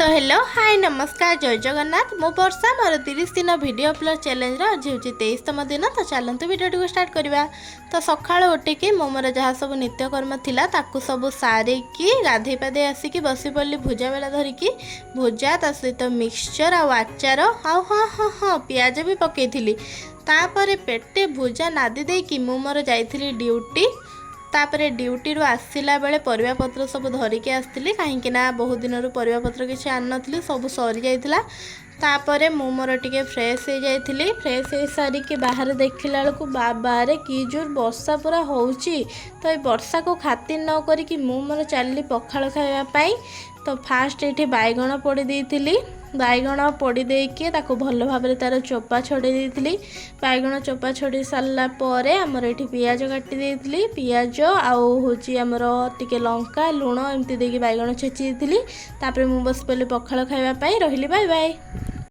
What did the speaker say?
Hello hi नमस्कार जय जगन्नाथ मो वर्षा मोर 30 दिन वीडियो अपलोड चैलेंज आज हूँ 23तम दिन। तो चलते वीडियो स्टार्ट करवा। तो सका उठिकी मोर जहाँ सब नित्यकर्म थिला ताकू सब सारिकी गाधे पाधे आसिकी बसी पड़ी भुजा बेला धरिकी भुजा ता सहित मिक्सचर आचार हाँ हाँ हाँ हाँ पियाज भी पकई तापर पेटे भुजा नादी देकी मु मोर जाइली ड्यूटी। तापर ड्यूटी रू आसला बेले परिवा पत्र सब धरिकी आसती कहीं बहुत दिन परिवा पत्र किसी आन नी सब सरी जाइथिला। तापर मु मोर टिके फ्रेश हो जाइली। फ्रेश हो सारिकी बाहर देखला बेलू बाबारे कि जोर वर्षा पूरा होउची। तो ये वर्षा को खातिर न करिकी मु मोर चलली पखाल खाइबापी। तो फास्ट ये बैगण पोड़ी देइथिली। बैगण पोड़ी देकी ताको भल भाव तार चोपा छड़े देइथिली। बैगण चोपा छड़ी सारा पर आमर ये पियाज काटी देइथिली। पियाज आउ होची आमर टिके लंका लुण एमती देकी बैगण छेची देइथिली। तापर मु बस पहले पखाल खाइबापी रहिली। Bye bye.